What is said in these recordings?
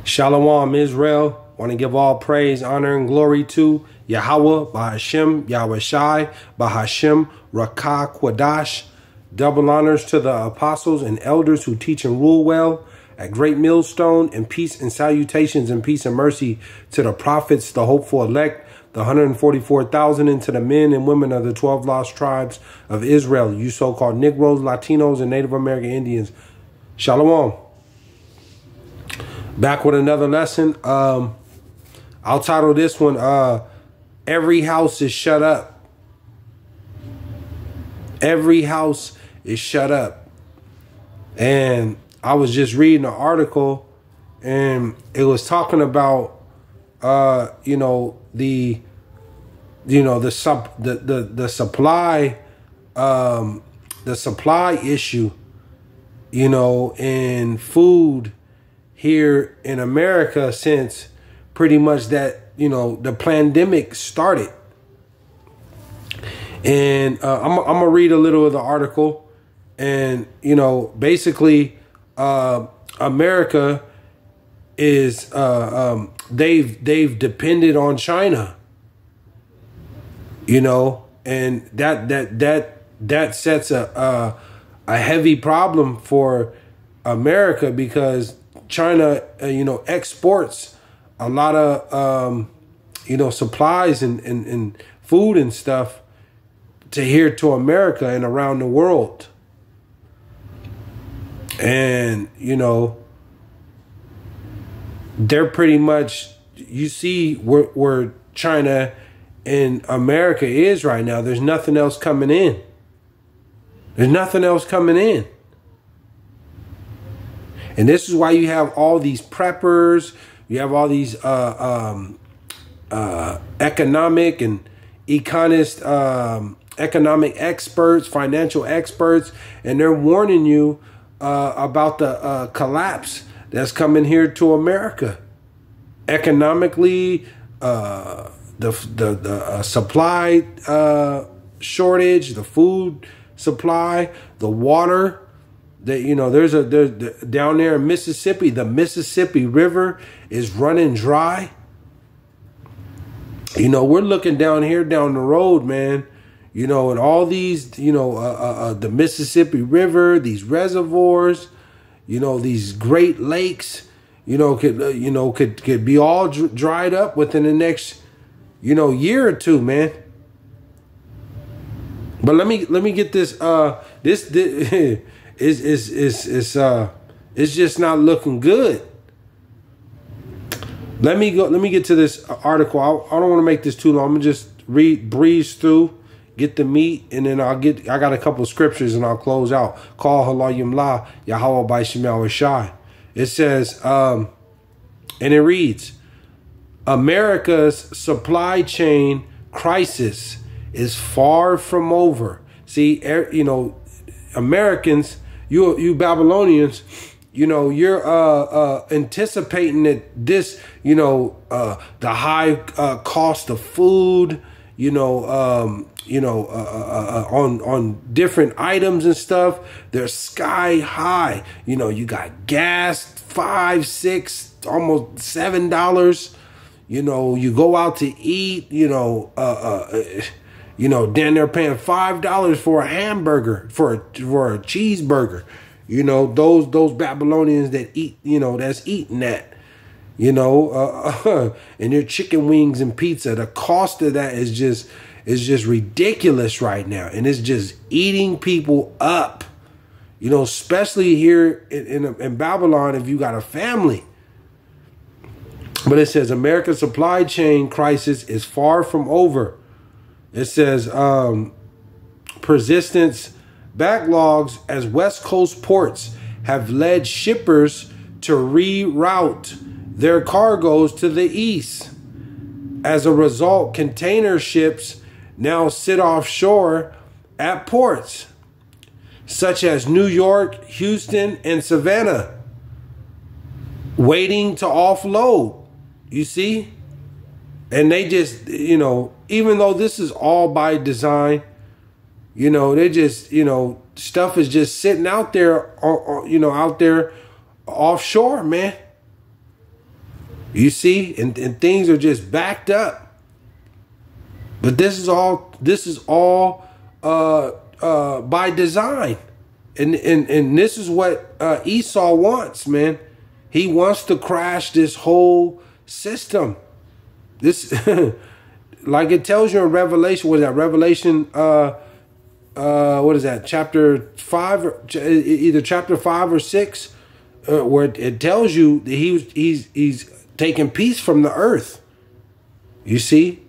Shalom, Israel. Want to give all praise, honor, and glory to Yahawah, BASHAM, YAHAWAHSHI, BASHAM, Rakah, Quadash. Double honors to the apostles and elders who teach and rule well at Great Millstone, and peace and salutations and peace and mercy to the prophets, the hopeful elect, the 144,000, and to the men and women of the 12 lost tribes of Israel, you so-called Negroes, Latinos, and Native American Indians. Shalom. Back with another lesson. I'll title this one, Every House is Shut Up. Every house is shut up. And I was just reading an article, and it was talking about the supply issue, in food here in America since pretty much that, the pandemic started. And I'm gonna read a little of the article. And, basically, America is, they've depended on China, and that sets a heavy problem for America, because China, exports a lot of, supplies and food and stuff to here to America and around the world. And, they're pretty much, you see where China and America is right now. There's nothing else coming in. There's nothing else coming in. And this is why you have all these preppers. You have all these economic and economic experts, financial experts, and they're warning you about the collapse that's coming here to America. Economically, the supply shortage, the food supply, the water. There's down there in Mississippi, the Mississippi River is running dry. We're looking down here, down the road, man, and all these, the Mississippi River, these reservoirs, these Great Lakes, could be all dried up within the next, year or two, man. But let me get this, it's just not looking good. Let me get to this article. I don't want to make this too long. I'm gonna just breeze through, get the meat, and then I got a couple of scriptures and I'll close out. Call halayim la Yahawah by YAHAWAHSHI. It says, and it reads, America's supply chain crisis is far from over. See, Americans, you Babylonians, you're anticipating that this, the high cost of food, on different items and stuff, they're sky high. You got gas, $5, $6, almost $7. You go out to eat, then they're paying $5 for a hamburger, for a cheeseburger. Those Babylonians that eat, that's eating that, and their chicken wings and pizza. The cost of that is just ridiculous right now, and it's just eating people up. Especially here in Babylon, if you got a family. But it says America's supply chain crisis is far from over. It says persistence backlogs as West Coast ports have led shippers to reroute their cargoes to the east. As a result, container ships now sit offshore at ports such as New York, Houston, and Savannah, waiting to offload. You see? And they just, even though this is all by design, they just, stuff is just sitting out there, you know, out there offshore, man. You see, and things are just backed up. But this is all by design. And this is what Esau wants, man. He wants to crash this whole system. This, like it tells you in Revelation, what is that? Revelation, what is that? Chapter 5, either chapter 5 or 6, where it tells you that he's taking peace from the earth. You see?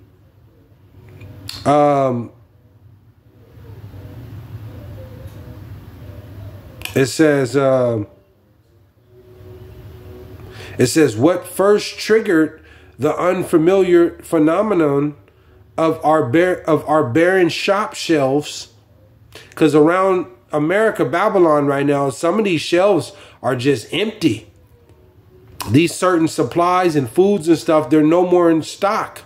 It says, what first triggered the unfamiliar phenomenon of our barren shop shelves? Because around America, Babylon right now, some of these shelves are just empty. These certain supplies and foods and stuff, they're no more in stock.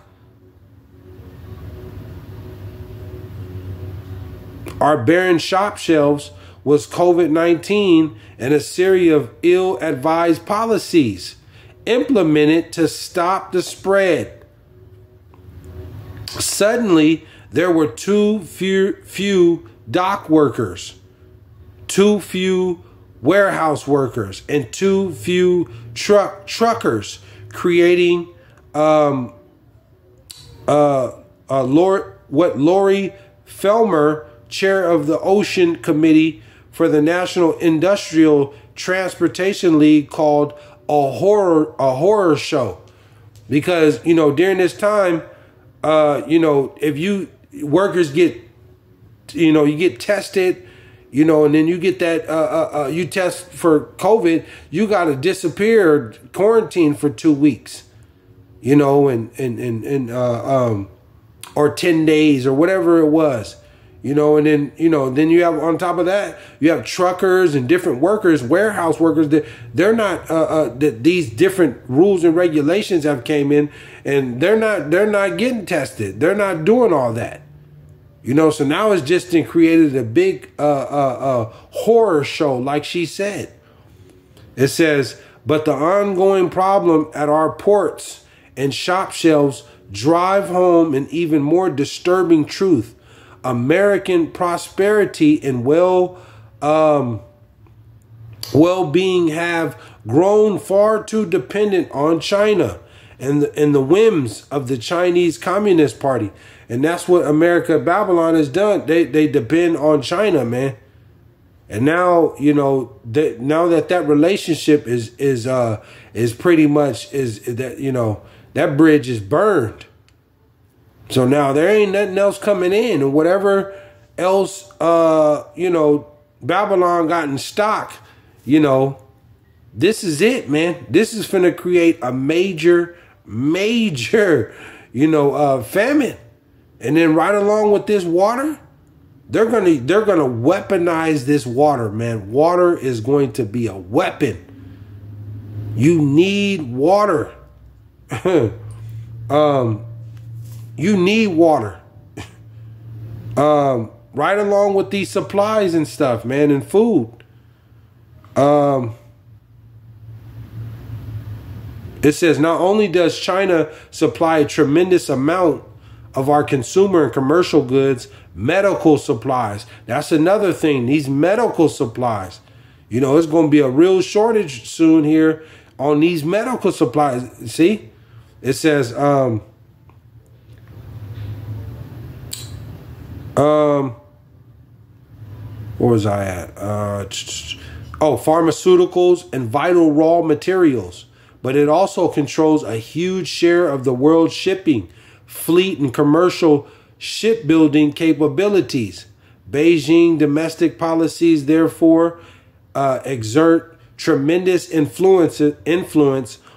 Our barren shop shelves was COVID-19 and a series of ill-advised policies implemented to stop the spread. Suddenly, there were too few dock workers, too few warehouse workers, and too few truckers, creating what Lori Felmer, chair of the Ocean Committee for the National Industrial Transportation League, called a horror show. Because, you know, during this time, you know, if workers get, you know, you get tested, you know, and then you get that, you test for COVID, you got to disappear, quarantine for 2 weeks, you know, or 10 days or whatever it was, you know, and then, you know, then you have, on top of that, you have truckers and different workers, warehouse workers, that they're not, that these different rules and regulations have came in, and they're not getting tested. They're not doing all that. You know, so now it's just created a big horror show, like she said. It says, but the ongoing problem at our ports and shop shelves drive home an even more disturbing truth. American prosperity and well-being have grown far too dependent on China and the whims of the Chinese Communist Party. And that's what America, Babylon has done. They depend on China, man. And now, you know, now that relationship is pretty much that, you know, that bridge is burned. So now there ain't nothing else coming in, and whatever else, you know, Babylon got in stock, you know, this is it, man. This is finna create a major, you know, famine. And then right along with this water, they're gonna weaponize this water, man. Water is going to be a weapon. You need water. You need water. Right along with these supplies and stuff, man, and food. It says, not only does China supply a tremendous amount of our consumer and commercial goods, medical supplies. That's another thing. These medical supplies. You know, it's going to be a real shortage soon here on these medical supplies. See? It says, where was I at? Pharmaceuticals and vital raw materials. But it also controls a huge share of the world's shipping, fleet, and commercial shipbuilding capabilities. Beijing domestic policies, therefore, exert tremendous influence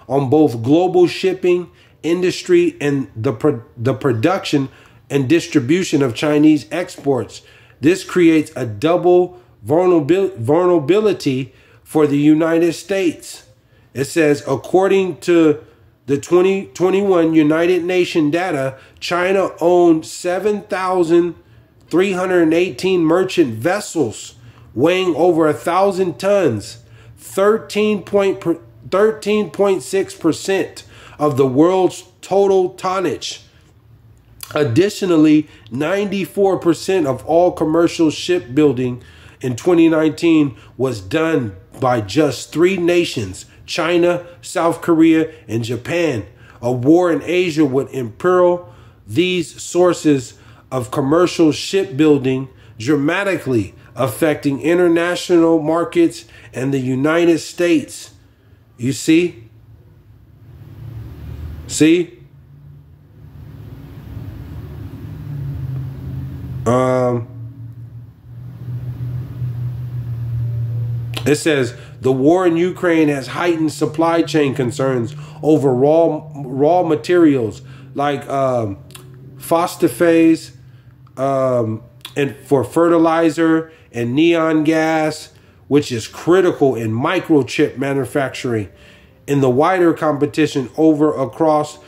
on both global shipping industry and the production and distribution of Chinese exports. This creates a double vulnerability for the United States. It says, according to the 2021 United Nations data, China owned 7,318 merchant vessels weighing over 1,000 tons, 13.6% of the world's total tonnage. Additionally, 94% of all commercial shipbuilding in 2019 was done by just 3 nations, China, South Korea, and Japan. A war in Asia would imperil these sources of commercial shipbuilding, dramatically affecting international markets and the United States. You see? See? It says the war in Ukraine has heightened supply chain concerns over raw materials like phosphate and for fertilizer and neon gas, which is critical in microchip manufacturing. In the wider competition across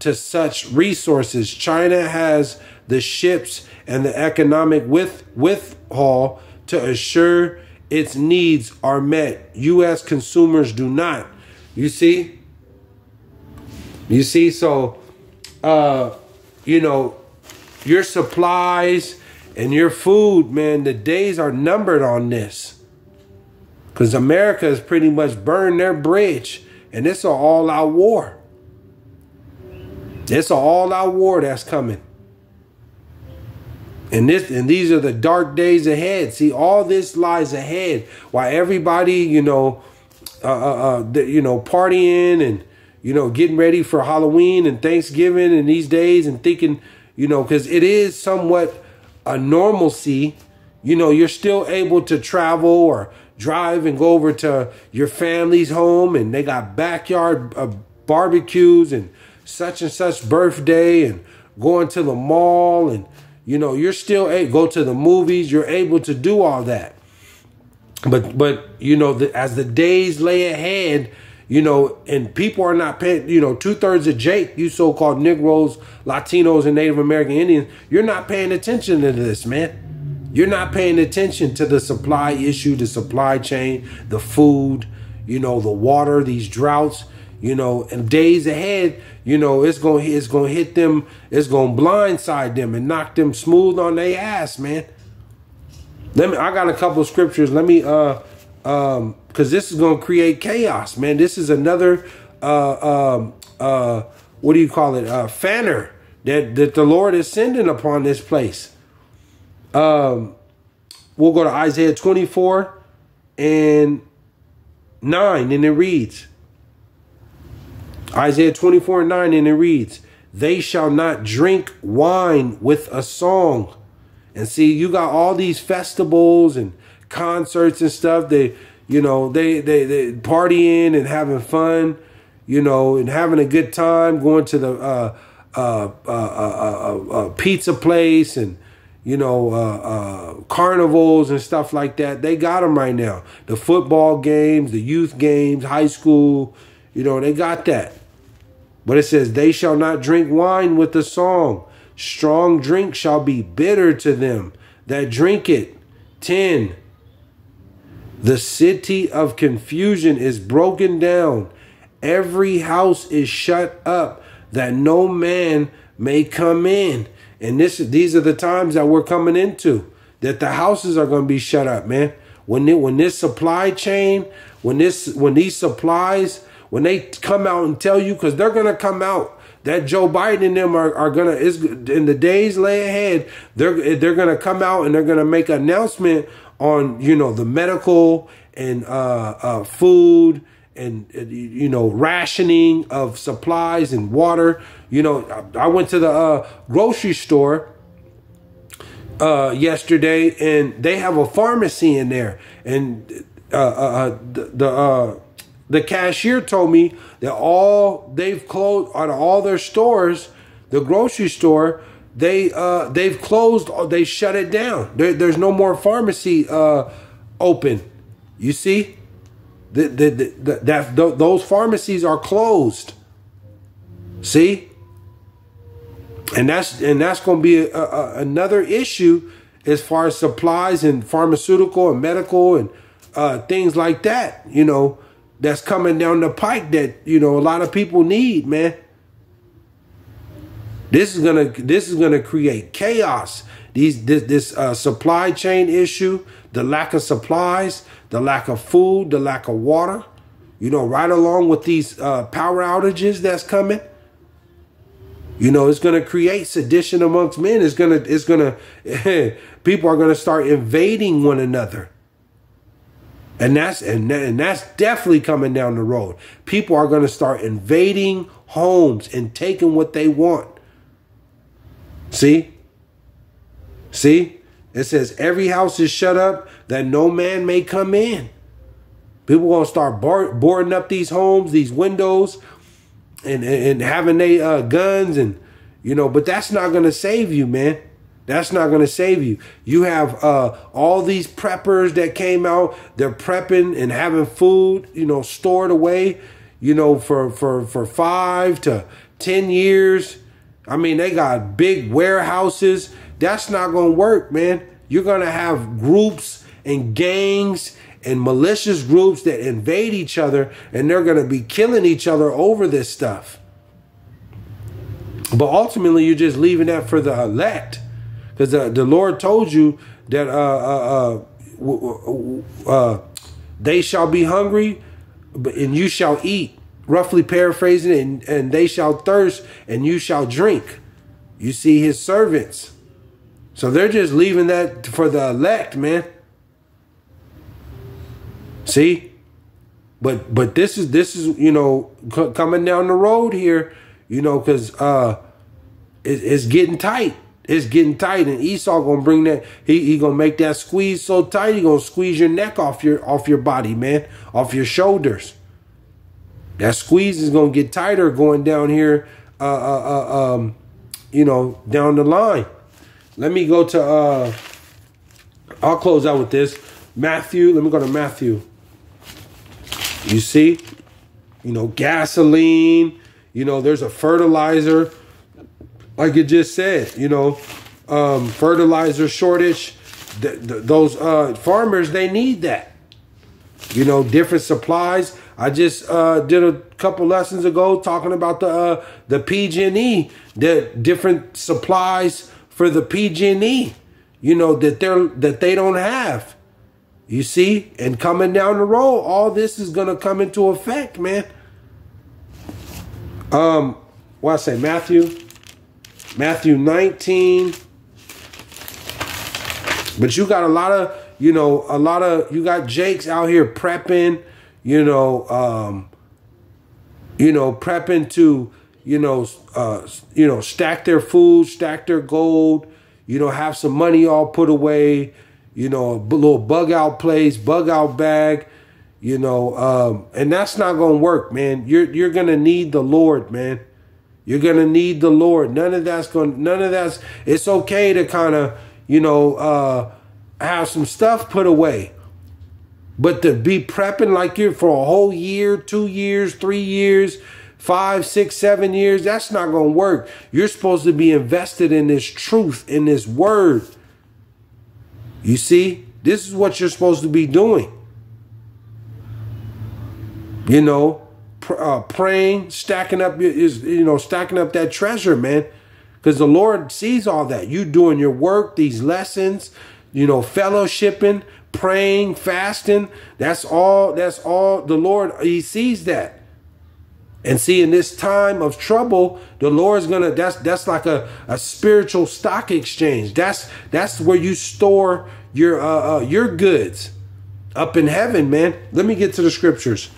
to such resources, China has the ships and the economic withhaul to assure its needs are met. U.S. consumers do not. You see? You see? So, you know, your supplies and your food, man, the days are numbered on this. Because America has pretty much burned their bridge. And it's an all-out war. It's an all-out war that's coming. And these are the dark days ahead. See, all this lies ahead. While everybody, you know, partying and, you know, getting ready for Halloween and Thanksgiving and these days and thinking, you know, because it is somewhat a normalcy. You know, you're still able to travel or drive and go over to your family's home, and they got backyard barbecues and such birthday, and going to the mall, and you know, you're still able to go to the movies. You're able to do all that. But you know, as the days lay ahead, you know, and people are not paying, you know, 2/3 of Jake, you so-called Negroes, Latinos, and Native American Indians, you're not paying attention to this, man. You're not paying attention to the supply issue, the supply chain, the food, you know, the water, these droughts. You know, and days ahead, you know, it's gonna hit them, it's gonna blindside them and knock them smooth on their ass, man. I got a couple of scriptures. Let me because this is gonna create chaos, man. This is another what do you call it? Fanner that the Lord is sending upon this place. We'll go to Isaiah 24:9, and it reads. Isaiah 24:9, and it reads, "They shall not drink wine with a song." And see, you got all these festivals and concerts and stuff. They, you know, they partying and having fun, you know, and having a good time, going to the pizza place and, you know, carnivals and stuff like that. They got them right now. The football games, the youth games, high school, you know, they got that. But it says, "They shall not drink wine with a song. Strong drink shall be bitter to them that drink it." 10. "The city of confusion is broken down. Every house is shut up that no man may come in." And these are the times that we're coming into, that the houses are going to be shut up, man. When this supply chain, when these supplies, when they come out and tell you, because they're going to come out, that Joe Biden and them are going to, in the days lay ahead, they're going to come out and they're going to make an announcement on, you know, the medical and food and, you know, rationing of supplies and water. You know, I went to the grocery store yesterday, and they have a pharmacy in there, and the cashier told me that they've closed out of all their stores, the grocery store, they've closed, they shut it down. There's no more pharmacy open. You see, those pharmacies are closed. See, and that's going to be another issue as far as supplies and pharmaceutical and medical and things like that, you know, that's coming down the pike that, you know, a lot of people need, man. This is gonna create chaos. This supply chain issue, the lack of supplies, the lack of food, the lack of water, you know, right along with these power outages that's coming. You know, it's going to create sedition amongst men. It's going to people are going to start invading one another. And that's definitely coming down the road. People are going to start invading homes and taking what they want. See? See? It says every house is shut up that no man may come in. People are going to start boarding up these homes, these windows, and having they guns, and you know, but that's not going to save you, man. That's not going to save you. You have all these preppers that came out. They're prepping and having food, you know, stored away, you know, for 5 to 10 years. I mean, they got big warehouses. That's not going to work, man. You're going to have groups and gangs and malicious groups that invade each other, and they're going to be killing each other over this stuff. But ultimately, you're just leaving that for the elect, because the Lord told you that they shall be hungry, and you shall eat. Roughly paraphrasing it, and they shall thirst, and you shall drink. You see, his servants. So they're just leaving that for the elect, man. See, but this is you know, coming down the road here, you know, because it's getting tight. It's getting tight, and Esau gonna bring that. He gonna make that squeeze so tight. He gonna squeeze your neck off your body, man, off your shoulders. That squeeze is gonna get tighter going down here, you know, down the line. Let me go to. I'll close out with this. Matthew. Let me go to Matthew. You see, you know, gasoline, you know, there's a fertilizer, like it just said, you know, fertilizer shortage. Those farmers, they need that, you know, different supplies. I just did a couple lessons ago talking about the PG&E, the different supplies for the PG&E, you know, that they don't have. You see, and coming down the road, all this is gonna come into effect, man. What I say, Matthew 19. But you got a lot of, you know, you got Jakes out here prepping, prepping to, stack their food, stack their gold, have some money all put away. A little bug out place, bug out bag, and that's not going to work, man. You're going to need the Lord, man. You're going to need the Lord. None of that's, it's okay to kind of, have some stuff put away. But to be prepping like you're for a whole year, 2 years, 3 years, 5, 6, 7 years, that's not going to work. You're supposed to be invested in this truth, in this word. You see, this is what you're supposed to be doing. Praying, stacking up stacking up that treasure, man. Because the Lord sees all that. You doing your work, these lessons, fellowshipping, praying, fasting. That's all the Lord, he sees that. And see, in this time of trouble, the Lord's gonna, that's like a spiritual stock exchange. That's where you store your goods up in heaven, man. Let me get to the scriptures.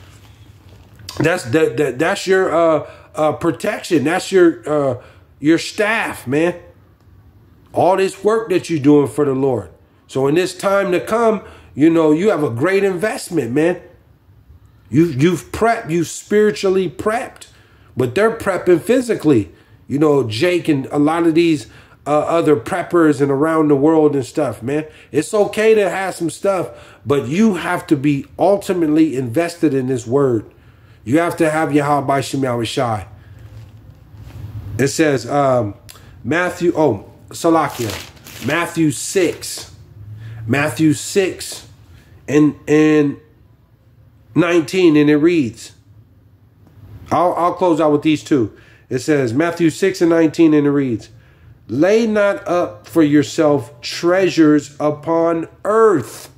That's your protection. That's your staff, man. All this work that you're doing for the Lord. So in this time to come, you have a great investment, man. You've prepped, you spiritually prepped, but they're prepping physically. Jake and a lot of these other preppers and around the world and stuff, man. It's okay to have some stuff, but you have to be ultimately invested in this word. You have to have YAHAWAHSHI. It says, Salakia. Matthew 6. Matthew 6 and 19, and it reads, I'll close out with these two. It says, Matthew 6 and 19, and it reads, lay not up for yourself treasures upon earth.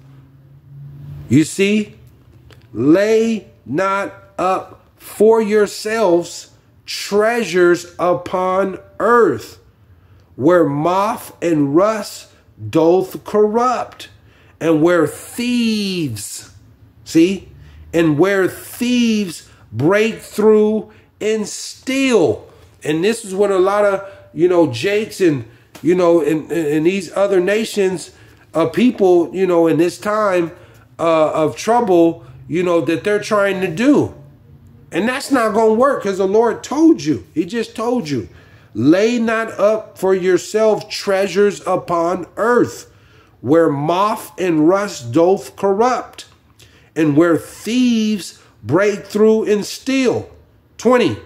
You see, lay not up for yourselves treasures upon earth, where moth and rust doth corrupt, and where thieves, see, and where thieves break through and steal. And this is what a lot of, Jakes and, in these other nations of people, in this time of trouble, that they're trying to do. And that's not going to work, because the Lord told you. He just told you. Lay not up for yourself treasures upon earth, where moth and rust doth corrupt, and where thieves break through and steal. 20.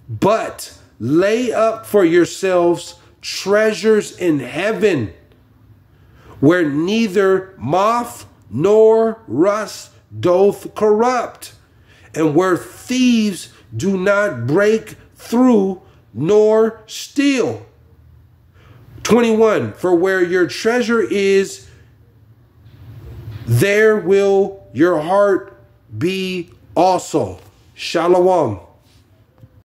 But lay up for yourselves treasures in heaven, where neither moth nor rust doth corrupt, and where thieves do not break through nor steal. 21. For where your treasure is, there will your heart be also. Shalom.